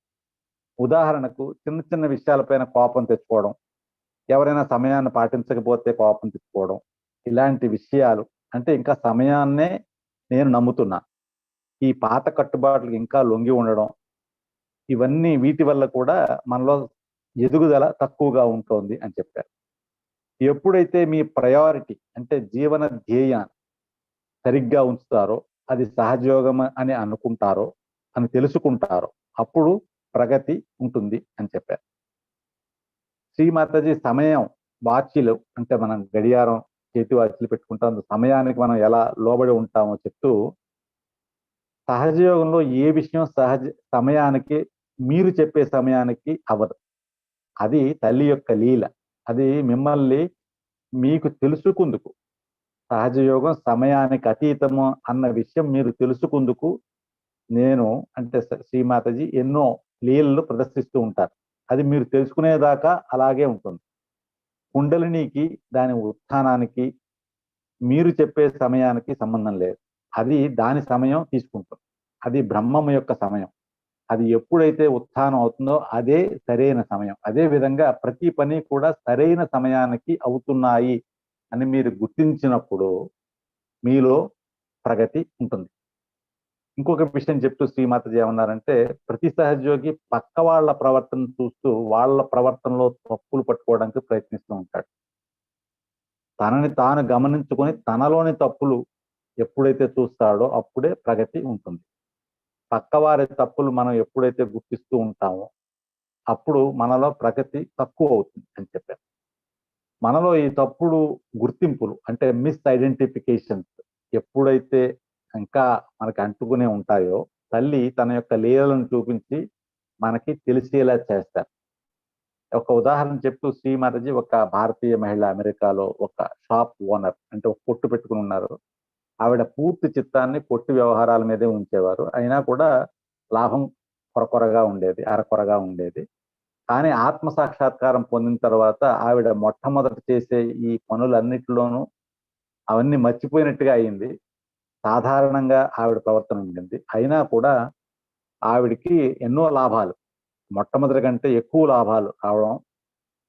ఉదాహరణకు చిన్న చిన్న విషయాలపైన కోపం తెచ్చుకోవడం, ఎవరైనా సమయాన్ని పాటించకపోతే కోపం తెచ్చుకోవడం, ఇలాంటి విషయాలు అంటే ఇంకా సమయాన్నే నేను నమ్ముతున్నా, ఈ పాత కట్టుబాట్లకు ఇంకా లొంగి ఉండడం, ఇవన్నీ వీటి వల్ల కూడా మనలో ఎదుగుదల తక్కువగా ఉంటుంది అని చెప్పారు. ఎప్పుడైతే మీ ప్రయారిటీ అంటే జీవన ధ్యేయాన్ని సరిగ్గా ఉంచుతారో, అది సహజయోగం అని అనుకుంటారో, అని తెలుసుకుంటారో, అప్పుడు ప్రగతి ఉంటుంది అని చెప్పారు. శ్రీమాతాజీ సమయం వాచ్యలు అంటే మనం గడియారం చేతి వాచ్యలు పెట్టుకుంటాం, సమయానికి మనం ఎలా లోబడి ఉంటామో చెప్తూ, సహజయోగంలో ఏ విషయం సమయానికి మీరు చెప్పే సమయానికి అవ్వదు. అది తల్లి యొక్క లీల. అది మిమ్మల్ని మీకు తెలుసుకుందుకు, సహజయోగం సమయానికి అతీతము అన్న విషయం మీరు తెలుసుకుందుకు నేను అంటే శ్రీమాతాజీ ఎన్నో లీలలు ప్రదర్శిస్తూ ఉంటారు. అది మీరు తెలుసుకునేదాకా అలాగే ఉంటుంది. కుండలినికి దాని ఉత్థానానికి మీరు చెప్పే సమయానికి సంబంధం లేదు. అది దాని సమయం తీసుకుంటుంది. అది బ్రహ్మము యొక్క సమయం. అది ఎప్పుడైతే ఉత్థానం అవుతుందో అదే సరైన సమయం. అదే విధంగా ప్రతి పని కూడా సరైన సమయానికి అవుతున్నాయి అని మీరు గుర్తించినప్పుడు మీలో ప్రగతి ఉంటుంది. ఇంకొక విషయం చెప్తూ శ్రీమాతాజీ ఏమన్నారంటే, ప్రతి సహజయోగి పక్క వాళ్ళ ప్రవర్తన చూస్తూ వాళ్ళ ప్రవర్తనలో తప్పులు పట్టుకోవడానికి ప్రయత్నిస్తూ ఉంటాడు. తనని తాను గమనించుకొని తనలోని తప్పులు ఎప్పుడైతే చూస్తాడో అప్పుడే ప్రగతి ఉంటుంది. పక్కవారి తప్పులు మనం ఎప్పుడైతే గుర్తిస్తూ ఉంటామో అప్పుడు మనలో ప్రగతి తక్కువ అవుతుంది అని చెప్పారు. మనలో ఈ తప్పుడు గుర్తింపులు అంటే మిస్ ఐడెంటిఫికేషన్స్ ఎప్పుడైతే ఇంకా మనకి అంటుకునే ఉంటాయో, తల్లి తన యొక్క లీలలను చూపించి మనకి తెలిసేలా చేస్తారు. ఒక ఉదాహరణ చెప్తూ శ్రీమాతాజీ ఒక భారతీయ మహిళ అమెరికాలో ఒక షాప్ ఓనర్ అంటే ఒక కొట్టు పెట్టుకుని ఉన్నారు. ఆవిడ పూర్తి చిత్తాన్ని కొట్టు వ్యవహారాల మీదే ఉంచేవారు. అయినా కూడా లాభం కొరకొరగా ఉండేది, అరకొరగా ఉండేది. కానీ ఆత్మ సాక్షాత్కారం పొందిన తర్వాత ఆవిడ మొట్టమొదట చేసే ఈ పనులన్నిటిలోనూ అవన్నీ మర్చిపోయినట్టుగా అయింది. సాధారణంగా ఆవిడ ప్రవర్తన ఉండింది. అయినా కూడా ఆవిడికి ఎన్నో లాభాలు, మొట్టమొదటి కంటే ఎక్కువ లాభాలు రావడం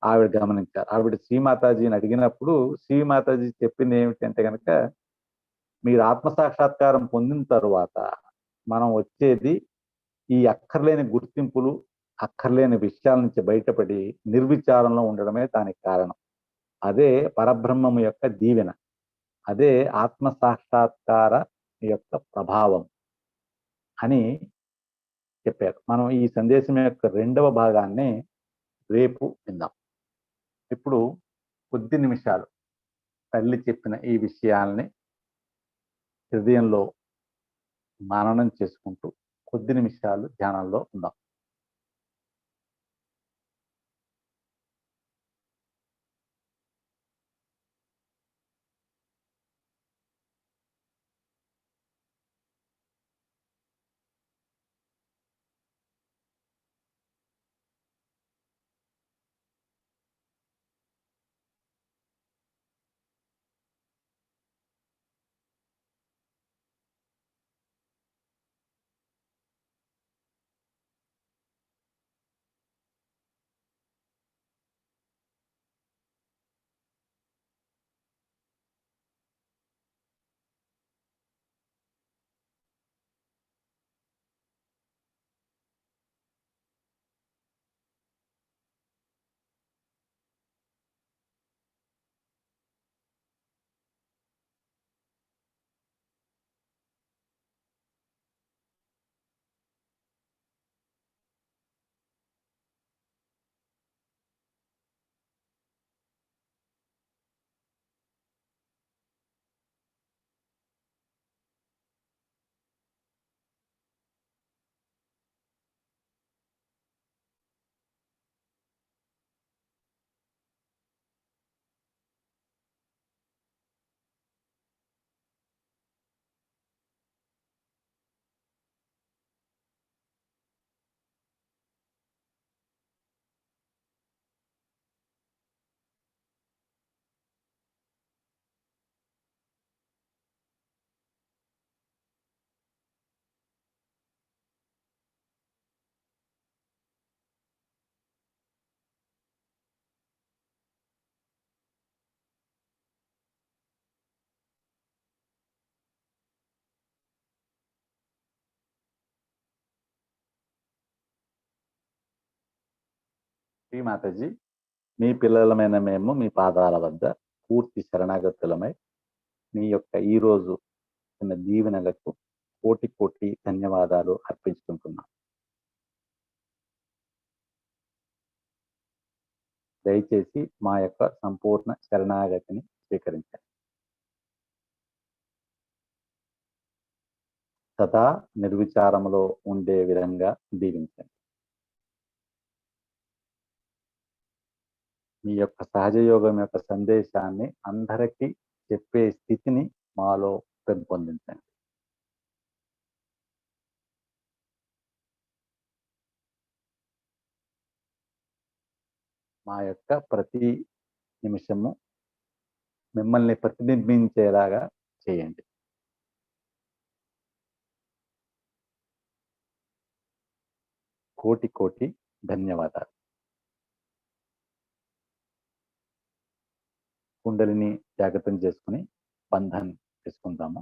ఆవిడ గమనించారు. ఆవిడ శ్రీమాతాజీని అడిగినప్పుడు శ్రీమాతాజీ చెప్పింది ఏమిటంటే కనుక, మీరు ఆత్మసాక్షాత్కారం పొందిన తరువాత మనం వచ్చేది ఈ అక్కర్లేని గుర్తింపులు, అక్కర్లేని విషయాల నుంచి బయటపడి నిర్విచారంలో ఉండడమే దానికి కారణం. అదే పరబ్రహ్మము యొక్క దీవెన, అదే ఆత్మసాక్షాత్కార యొక్క ప్రభావం అని చెప్పారు. మనం ఈ సందేశం యొక్క రెండవ భాగాన్ని రేపు విందాం. ఇప్పుడు కొద్ది నిమిషాలు తల్లి చెప్పిన ఈ విషయాల్ని హృదయంలో మననం చేసుకుంటూ కొద్ది నిమిషాలు ధ్యానంలో ఉందాం. శ్రీమాతాజీ, మీ పిల్లలమైన మేము మీ పాదాల వద్ద పూర్తి శరణాగతులమై మీ యొక్క ఈ రోజు చిన్న దీవెనలకు కోటి కోటి ధన్యవాదాలు అర్పించుకుంటున్నాం. దయచేసి మా యొక్క సంపూర్ణ శరణాగతిని స్వీకరించండి. సదా నిర్విచారములో ఉండే విధంగా దీవించండి. మీ యొక్క సహజయోగం యొక్క సందేశాన్ని అందరికీ చెప్పే స్థితిని మాలో పెంపొందించండి. మా యొక్క ప్రతి నిమిషము మిమ్మల్ని ప్రతిబింబించేలాగా చేయండి. కోటి కోటి ధన్యవాదాలు. కుండలిని జాగ్రత్తం చేసుకుని బంధన్ చేసుకుందాము.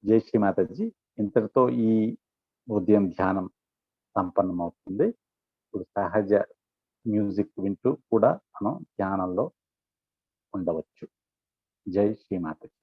జై శ్రీ మాతాజీ. ఇంతటితో ఈ ఉదయం ధ్యానం సంపన్నమవుతుంది. ఇప్పుడు సహజ మ్యూజిక్ వింటూ కూడా మనం ధ్యానంలో ఉండవచ్చు. జై శ్రీ మాతాజీ.